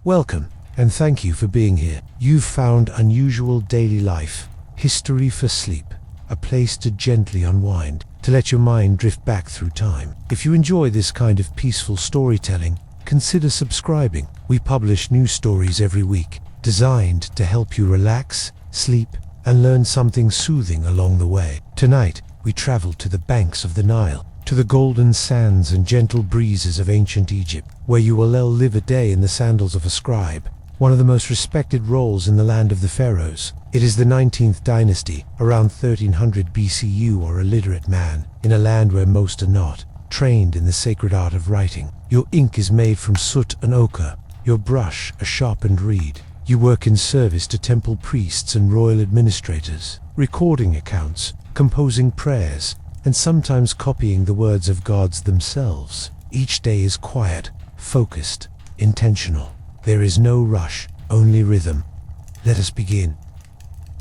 Welcome, and thank you for being here. You've found unusual daily life, history for sleep, a place to gently unwind, to let your mind drift back through time. If you enjoy this kind of peaceful storytelling, consider subscribing. We publish new stories every week, designed to help you relax, sleep, and learn something soothing along the way. Tonight, we travel to the banks of the Nile, to the golden sands and gentle breezes of ancient Egypt, where you will live a day in the sandals of a scribe, one of the most respected roles in the land of the Pharaohs. It is the 19th dynasty, around 1300 BCU, or a literate man, in a land where most are not, trained in the sacred art of writing. Your ink is made from soot and ochre, your brush a sharpened reed. You work in service to temple priests and royal administrators, recording accounts, composing prayers, and sometimes copying the words of gods themselves. Each day is quiet, focused, intentional. There is no rush, only rhythm. Let us begin.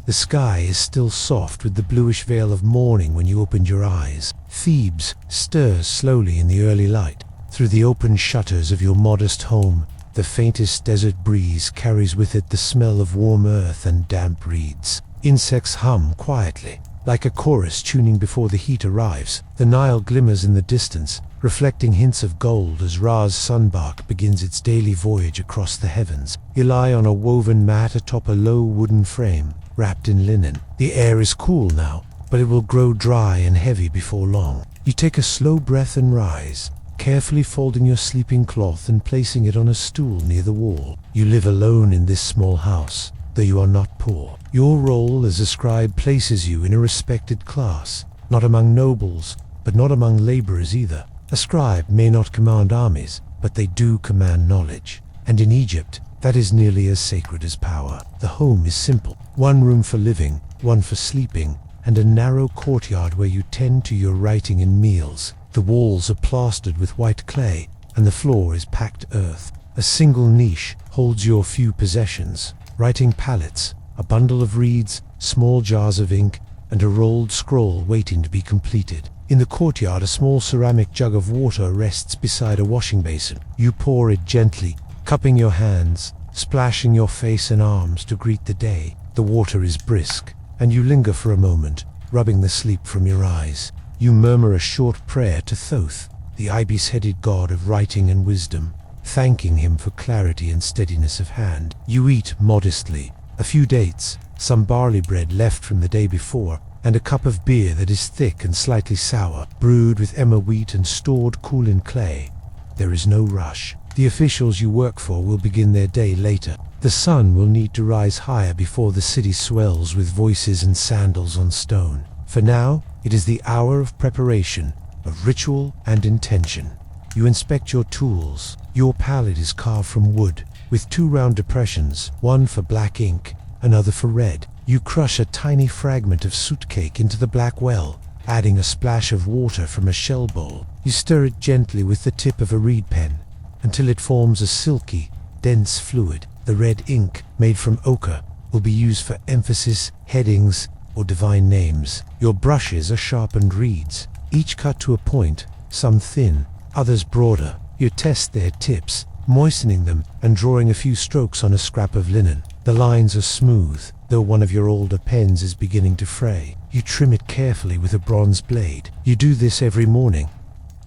The sky is still soft with the bluish veil of morning when you opened your eyes. Thebes stirs slowly in the early light. Through the open shutters of your modest home, the faintest desert breeze carries with it the smell of warm earth and damp reeds. Insects hum quietly, like a chorus tuning before the heat arrives. The Nile glimmers in the distance, reflecting hints of gold as Ra's sunbark begins its daily voyage across the heavens. You lie on a woven mat atop a low wooden frame, wrapped in linen. The air is cool now, but it will grow dry and heavy before long. You take a slow breath and rise, carefully folding your sleeping cloth and placing it on a stool near the wall. You live alone in this small house, though you are not poor. Your role as a scribe places you in a respected class, not among nobles, but not among laborers either. A scribe may not command armies, but they do command knowledge. And in Egypt, that is nearly as sacred as power. The home is simple. One room for living, one for sleeping, and a narrow courtyard where you tend to your writing and meals. The walls are plastered with white clay, and the floor is packed earth. A single niche holds your few possessions: writing palettes, a bundle of reeds, small jars of ink, and a rolled scroll waiting to be completed. In the courtyard, a small ceramic jug of water rests beside a washing basin. You pour it gently, cupping your hands, splashing your face and arms to greet the day. The water is brisk, and you linger for a moment, rubbing the sleep from your eyes. You murmur a short prayer to Thoth, the ibis-headed god of writing and wisdom, thanking him for clarity and steadiness of hand. You eat modestly, a few dates, some barley bread left from the day before, and a cup of beer that is thick and slightly sour, brewed with emmer wheat and stored cool in clay. There is no rush. The officials you work for will begin their day later. The sun will need to rise higher before the city swells with voices and sandals on stone. For now, it is the hour of preparation, of ritual and intention. You inspect your tools. Your palette is carved from wood, with two round depressions, one for black ink, another for red. You crush a tiny fragment of soot cake into the black well, adding a splash of water from a shell bowl. You stir it gently with the tip of a reed pen, until it forms a silky, dense fluid. The red ink, made from ochre, will be used for emphasis, headings, or divine names. Your brushes are sharpened reeds, each cut to a point, some thin, others broader. You test their tips, moistening them and drawing a few strokes on a scrap of linen. The lines are smooth, though one of your older pens is beginning to fray. You trim it carefully with a bronze blade. You do this every morning,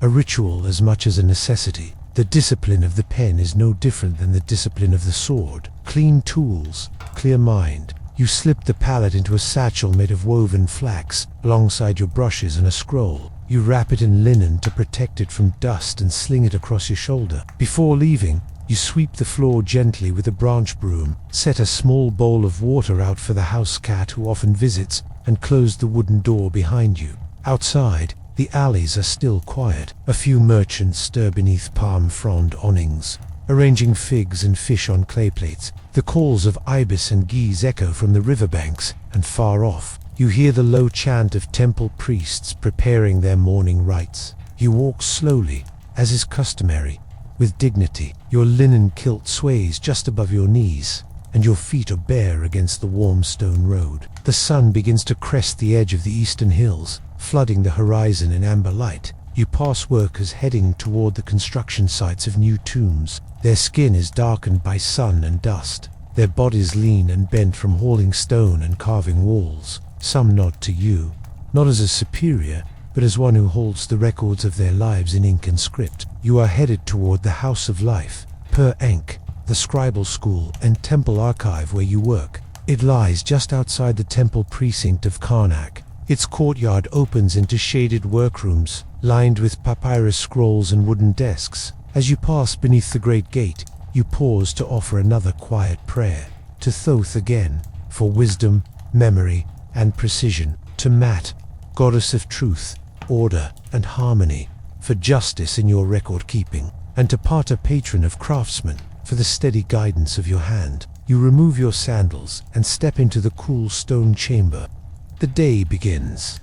a ritual as much as a necessity. The discipline of the pen is no different than the discipline of the sword. Clean tools, clear mind. You slip the palette into a satchel made of woven flax, alongside your brushes and a scroll. You wrap it in linen to protect it from dust and sling it across your shoulder. Before leaving, you sweep the floor gently with a branch broom, set a small bowl of water out for the house cat who often visits, and close the wooden door behind you. Outside, the alleys are still quiet. A few merchants stir beneath palm frond awnings, arranging figs and fish on clay plates. The calls of ibis and geese echo from the riverbanks, and far off, you hear the low chant of temple priests preparing their morning rites. You walk slowly, as is customary, with dignity. Your linen kilt sways just above your knees, and your feet are bare against the warm stone road. The sun begins to crest the edge of the eastern hills, flooding the horizon in amber light. You pass workers heading toward the construction sites of new tombs, Their skin is darkened by sun and dust. Their bodies lean and bent from hauling stone and carving walls. Some nod to you, not as a superior, but as one who holds the records of their lives in ink and script. You are headed toward the House of Life, per Ankh, the scribal school and temple archive where you work. It lies just outside the temple precinct of Karnak. Its courtyard opens into shaded workrooms, lined with papyrus scrolls and wooden desks. As you pass beneath the great gate, you pause to offer another quiet prayer. To Thoth again, for wisdom, memory, and precision. To Mat, goddess of truth, order, and harmony, for justice in your record keeping. And to Pater, patron of craftsmen, for the steady guidance of your hand. You remove your sandals and step into the cool stone chamber. The day begins.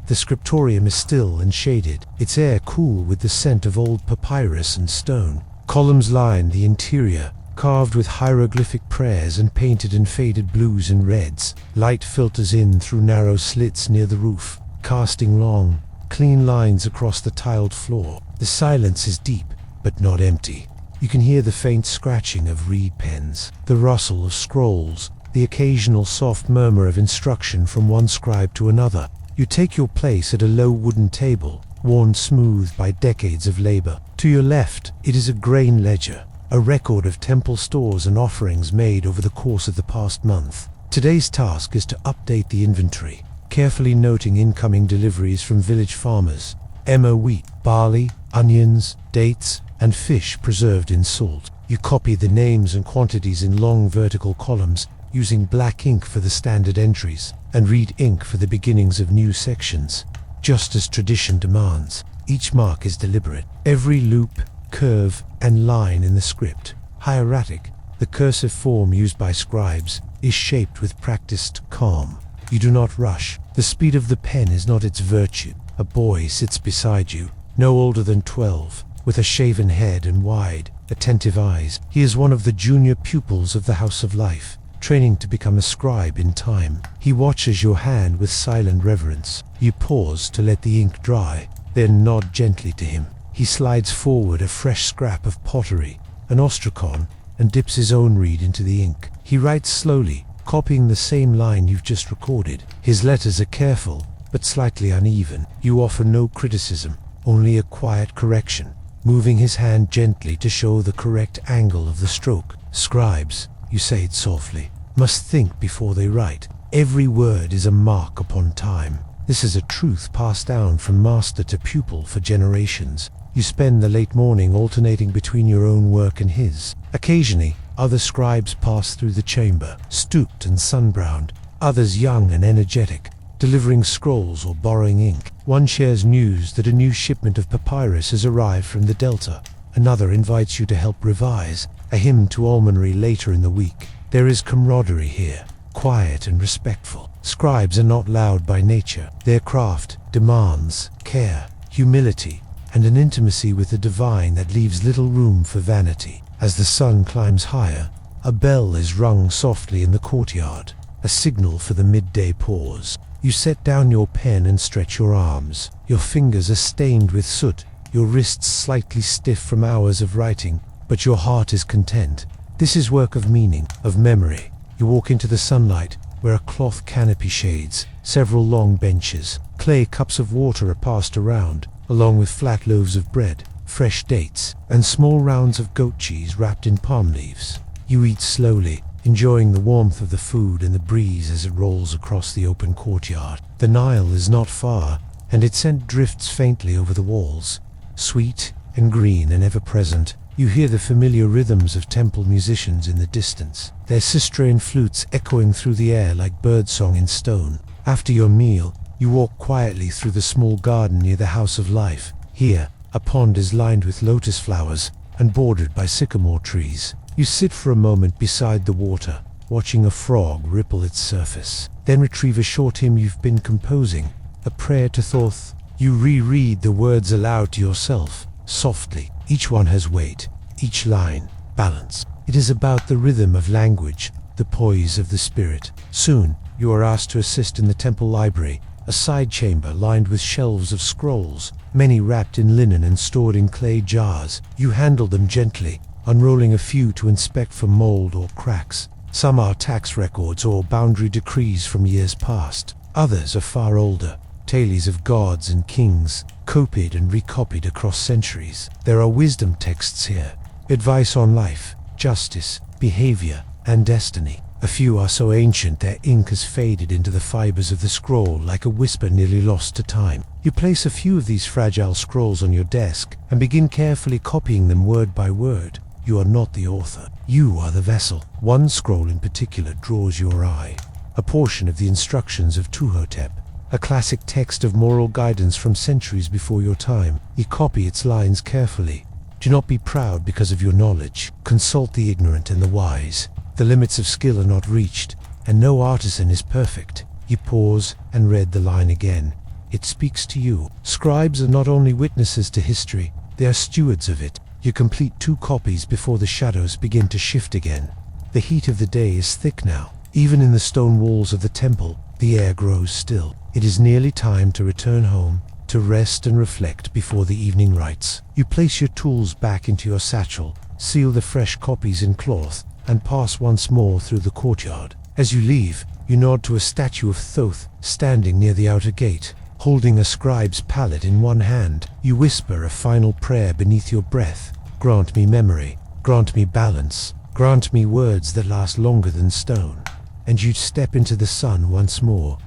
The scriptorium is still and shaded, its air cool with the scent of old papyrus and stone. Columns line the interior, carved with hieroglyphic prayers and painted in faded blues and reds. Light filters in through narrow slits near the roof, casting long, clean lines across the tiled floor. The silence is deep, but not empty. You can hear the faint scratching of reed pens, the rustle of scrolls, the occasional soft murmur of instruction from one scribe to another. You take your place at a low wooden table, worn smooth by decades of labor. To your left, it is a grain ledger, a record of temple stores and offerings made over the course of the past month. Today's task is to update the inventory, carefully noting incoming deliveries from village farmers. Emmer wheat, barley, onions, dates, and fish preserved in salt. You copy the names and quantities in long vertical columns, using black ink for the standard entries, and red ink for the beginnings of new sections. Just as tradition demands, each mark is deliberate. Every loop, curve, and line in the script, hieratic, the cursive form used by scribes, is shaped with practiced calm. You do not rush. The speed of the pen is not its virtue. A boy sits beside you, no older than 12, with a shaven head and wide, attentive eyes. He is one of the junior pupils of the House of Life, training to become a scribe in time. He watches your hand with silent reverence. You pause to let the ink dry, then nod gently to him. He slides forward a fresh scrap of pottery, an ostrakon, and dips his own reed into the ink. He writes slowly, copying the same line you've just recorded. His letters are careful, but slightly uneven. You offer no criticism, only a quiet correction, moving his hand gently to show the correct angle of the stroke. Scribes, you say it softly, must think before they write. Every word is a mark upon time. This is a truth passed down from master to pupil for generations. You spend the late morning alternating between your own work and his. Occasionally, other scribes pass through the chamber, stooped and sun-browned, others young and energetic, delivering scrolls or borrowing ink. One shares news that a new shipment of papyrus has arrived from the Delta. Another invites you to help revise a hymn to almonry later in the week. There is camaraderie here, quiet and respectful. Scribes are not loud by nature. Their craft demands care, humility, and an intimacy with the divine that leaves little room for vanity. As the sun climbs higher, a bell is rung softly in the courtyard, a signal for the midday pause. You set down your pen and stretch your arms. Your fingers are stained with soot, your wrists slightly stiff from hours of writing, but your heart is content. This is work of meaning, of memory. You walk into the sunlight, where a cloth canopy shades several long benches. Clay cups of water are passed around, along with flat loaves of bread, fresh dates, and small rounds of goat cheese wrapped in palm leaves. You eat slowly, enjoying the warmth of the food and the breeze as it rolls across the open courtyard. The Nile is not far, and its scent drifts faintly over the walls. Sweet and green and ever-present, you hear the familiar rhythms of temple musicians in the distance, their Sistrian flutes echoing through the air like birdsong in stone. After your meal, you walk quietly through the small garden near the House of Life. Here, a pond is lined with lotus flowers and bordered by sycamore trees. You sit for a moment beside the water, watching a frog ripple its surface, then retrieve a short hymn you've been composing, a prayer to Thoth. You reread the words aloud to yourself, softly. Each one has weight, each line, balance. It is about the rhythm of language, the poise of the spirit. Soon, you are asked to assist in the temple library, a side chamber lined with shelves of scrolls, many wrapped in linen and stored in clay jars. You handle them gently, unrolling a few to inspect for mold or cracks. Some are tax records or boundary decrees from years past. Others are far older, tales of gods and kings, copied and recopied across centuries. There are wisdom texts here, advice on life, justice, behavior, and destiny. A few are so ancient their ink has faded into the fibers of the scroll like a whisper nearly lost to time. You place a few of these fragile scrolls on your desk and begin carefully copying them word by word. You are not the author. You are the vessel. One scroll in particular draws your eye. A portion of the instructions of Tuhotep, a classic text of moral guidance from centuries before your time. You copy its lines carefully. Do not be proud because of your knowledge. Consult the ignorant and the wise. The limits of skill are not reached, and no artisan is perfect. You pause and read the line again. It speaks to you. Scribes are not only witnesses to history, they are stewards of it. You complete 2 copies before the shadows begin to shift again. The heat of the day is thick now. Even in the stone walls of the temple, the air grows still. It is nearly time to return home, to rest and reflect before the evening rites. You place your tools back into your satchel, seal the fresh copies in cloth, and pass once more through the courtyard. As you leave, you nod to a statue of Thoth standing near the outer gate. Holding a scribe's palette in one hand, you whisper a final prayer beneath your breath. Grant me memory, grant me balance, grant me words that last longer than stone. And you step into the sun once more.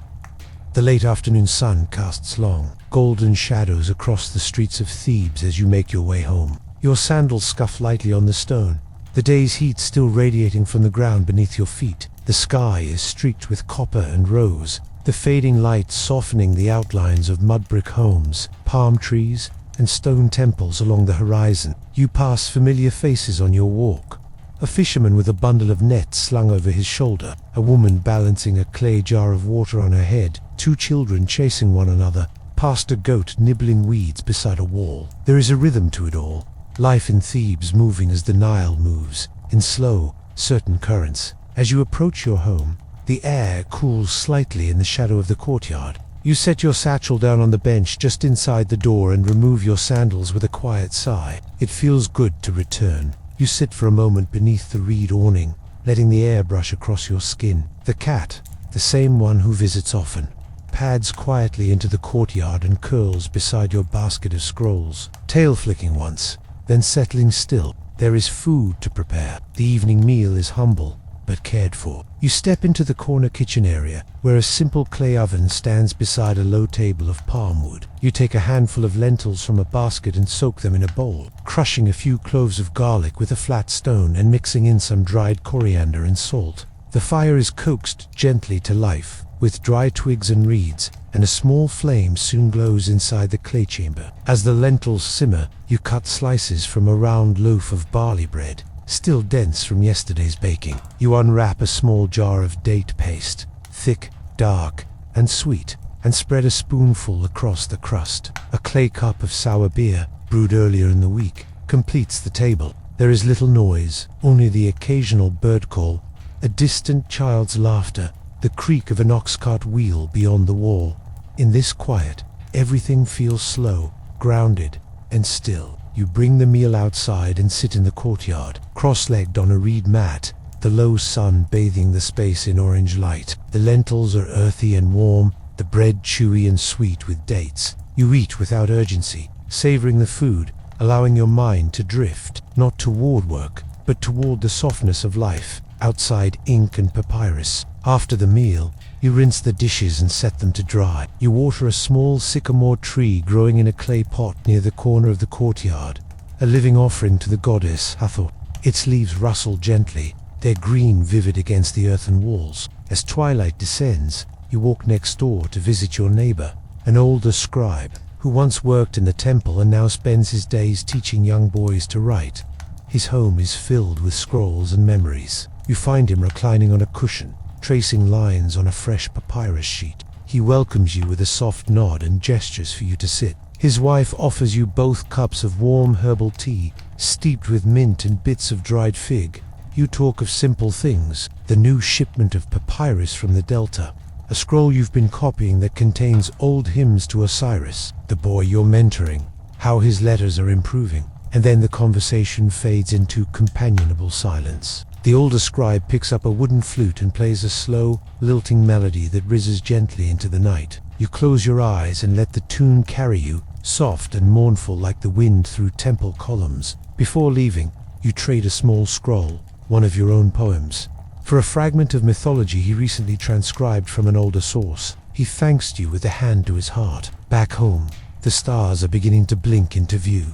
The late afternoon sun casts long, golden shadows across the streets of Thebes as you make your way home. Your sandals scuff lightly on the stone, the day's heat still radiating from the ground beneath your feet. The sky is streaked with copper and rose, the fading light softening the outlines of mud brick homes, palm trees, and stone temples along the horizon. You pass familiar faces on your walk. A fisherman with a bundle of nets slung over his shoulder, a woman balancing a clay jar of water on her head, 2 children chasing one another, past a goat nibbling weeds beside a wall. There is a rhythm to it all. Life in Thebes moving as the Nile moves, in slow, certain currents. As you approach your home, the air cools slightly in the shadow of the courtyard. You set your satchel down on the bench just inside the door and remove your sandals with a quiet sigh. It feels good to return. You sit for a moment beneath the reed awning, letting the air brush across your skin. The cat, the same one who visits often, pads quietly into the courtyard and curls beside your basket of scrolls, tail flicking once, then settling still. There is food to prepare. The evening meal is humble, but cared for. You step into the corner kitchen area, where a simple clay oven stands beside a low table of palm wood. You take a handful of lentils from a basket and soak them in a bowl, crushing a few cloves of garlic with a flat stone and mixing in some dried coriander and salt. The fire is coaxed gently to life, with dry twigs and reeds, and a small flame soon glows inside the clay chamber. As the lentils simmer, you cut slices from a round loaf of barley bread, still dense from yesterday's baking. You unwrap a small jar of date paste, thick, dark, and sweet, and spread a spoonful across the crust. A clay cup of sour beer, brewed earlier in the week, completes the table. There is little noise, only the occasional bird call, a distant child's laughter, the creak of an ox-cart wheel beyond the wall. In this quiet, everything feels slow, grounded, and still. You bring the meal outside and sit in the courtyard, cross-legged on a reed mat, the low sun bathing the space in orange light. The lentils are earthy and warm, the bread chewy and sweet with dates. You eat without urgency, savoring the food, allowing your mind to drift, not toward work, but toward the softness of life, outside ink and papyrus. After the meal, you rinse the dishes and set them to dry. You water a small sycamore tree growing in a clay pot near the corner of the courtyard, a living offering to the goddess Hathor. Its leaves rustle gently, their green vivid against the earthen walls. As twilight descends, you walk next door to visit your neighbor, an older scribe, who once worked in the temple and now spends his days teaching young boys to write. His home is filled with scrolls and memories. You find him reclining on a cushion, tracing lines on a fresh papyrus sheet. He welcomes you with a soft nod and gestures for you to sit. His wife offers you both cups of warm herbal tea, steeped with mint and bits of dried fig. You talk of simple things, the new shipment of papyrus from the Delta, a scroll you've been copying that contains old hymns to Osiris, the boy you're mentoring, how his letters are improving. and then the conversation fades into companionable silence. The older scribe picks up a wooden flute and plays a slow, lilting melody that rises gently into the night. You close your eyes and let the tune carry you, soft and mournful like the wind through temple columns. Before leaving, you trade a small scroll, one of your own poems, for a fragment of mythology he recently transcribed from an older source. He thanks you with a hand to his heart. Back home, the stars are beginning to blink into view.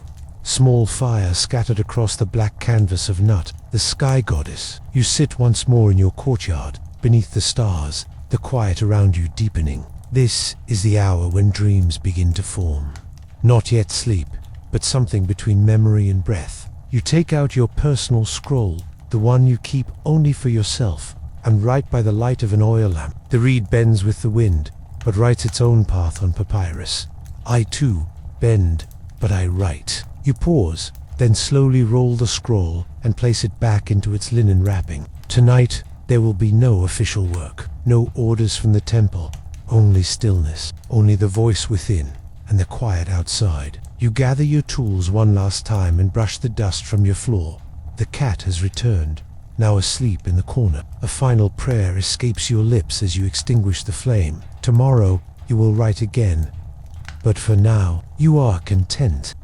Small fire scattered across the black canvas of Nut, the sky goddess. You sit once more in your courtyard, beneath the stars, the quiet around you deepening. This is the hour when dreams begin to form. Not yet sleep, but something between memory and breath. You take out your personal scroll, the one you keep only for yourself, and write by the light of an oil lamp. The reed bends with the wind, but writes its own path on papyrus. I too bend, but I write. You pause, then slowly roll the scroll and place it back into its linen wrapping. Tonight, there will be no official work, no orders from the temple, only stillness, only the voice within and the quiet outside. You gather your tools one last time and brush the dust from your floor. The cat has returned, now asleep in the corner. A final prayer escapes your lips as you extinguish the flame. Tomorrow, you will write again, but for now, you are content.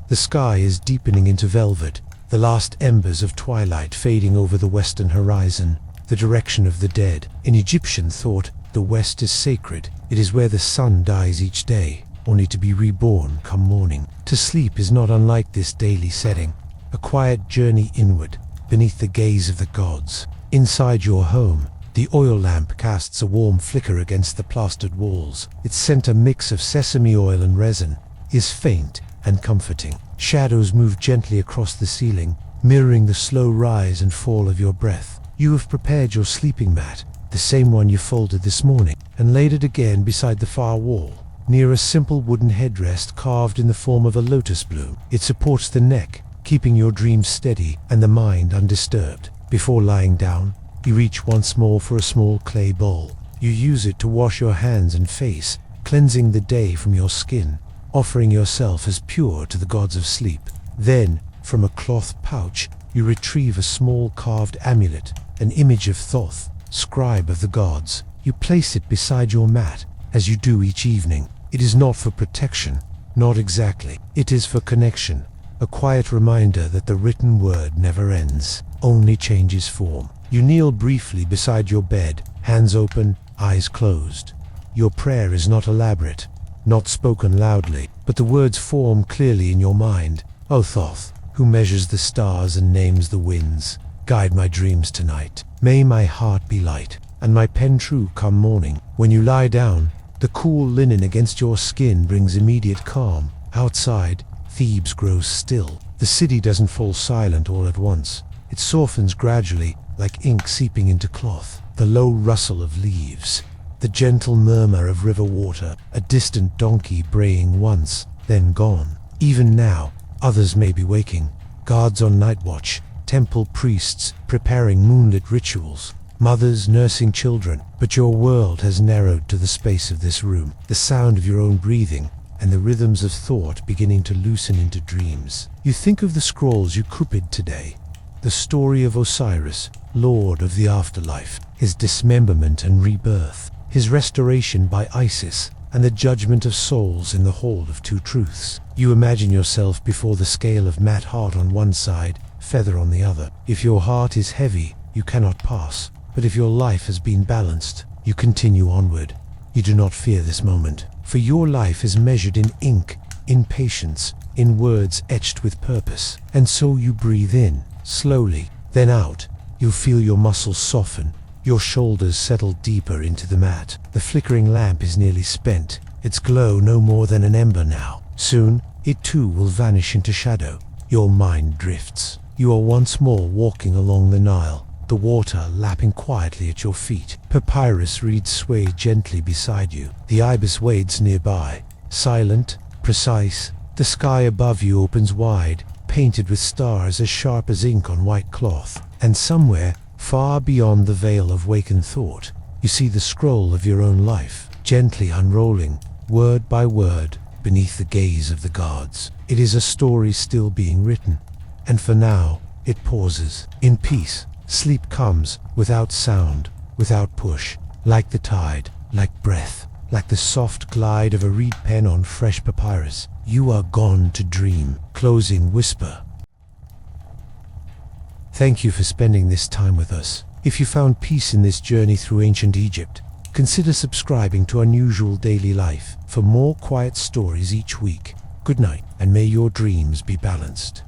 The sky is deepening into velvet, the last embers of twilight fading over the western horizon, the direction of the dead. In Egyptian thought, the west is sacred. It is where the sun dies each day, only to be reborn come morning. To sleep is not unlike this daily setting, a quiet journey inward, beneath the gaze of the gods. Inside your home, the oil lamp casts a warm flicker against the plastered walls. Its scent, a mix of sesame oil and resin, is faint and comforting. Shadows move gently across the ceiling, mirroring the slow rise and fall of your breath. You have prepared your sleeping mat, the same one you folded this morning, and laid it again beside the far wall, near a simple wooden headrest carved in the form of a lotus bloom. It supports the neck, keeping your dreams steady and the mind undisturbed. Before lying down, you reach once more for a small clay bowl. You use it to wash your hands and face, cleansing the day from your skin, offering yourself as pure to the gods of sleep. Then, from a cloth pouch, you retrieve a small carved amulet, an image of Thoth, scribe of the gods. You place it beside your mat, as you do each evening. It is not for protection, not exactly. It is for connection, a quiet reminder that the written word never ends, only changes form. You kneel briefly beside your bed, hands open, eyes closed. Your prayer is not elaborate, not spoken loudly, but the words form clearly in your mind. O Thoth, who measures the stars and names the winds, guide my dreams tonight. May my heart be light, and my pen true come morning. When you lie down, the cool linen against your skin brings immediate calm. Outside, Thebes grows still. The city doesn't fall silent all at once. It softens gradually, like ink seeping into cloth. The low rustle of leaves, the gentle murmur of river water, a distant donkey braying once, then gone. Even now, others may be waking, guards on night watch, temple priests preparing moonlit rituals, mothers nursing children, but your world has narrowed to the space of this room, the sound of your own breathing, and the rhythms of thought beginning to loosen into dreams. You think of the scrolls you copied today, the story of Osiris, lord of the afterlife, his dismemberment and rebirth, his restoration by Isis, and the judgment of souls in the Hall of Two Truths. You imagine yourself before the scale of mat heart on one side, feather on the other. If your heart is heavy, you cannot pass, but if your life has been balanced, you continue onward. You do not fear this moment, for your life is measured in ink, in patience, in words etched with purpose. And so you breathe in, slowly, then out. You'll feel your muscles soften, your shoulders settle deeper into the mat. The flickering lamp is nearly spent, its glow no more than an ember now. Soon, it too will vanish into shadow. Your mind drifts. You are once more walking along the Nile, the water lapping quietly at your feet. Papyrus reeds sway gently beside you. The ibis wades nearby, silent, precise. The sky above you opens wide, painted with stars as sharp as ink on white cloth. And somewhere, far beyond the veil of wakened thought, you see the scroll of your own life, gently unrolling, word by word, beneath the gaze of the gods. It is a story still being written, and for now, it pauses. In peace, sleep comes, without sound, without push, like the tide, like breath, like the soft glide of a reed pen on fresh papyrus. You are gone to dream. Closing whisper. Thank you for spending this time with us. If you found peace in this journey through ancient Egypt, consider subscribing to Unusual Daily Life for more quiet stories each week. Good night, and may your dreams be balanced.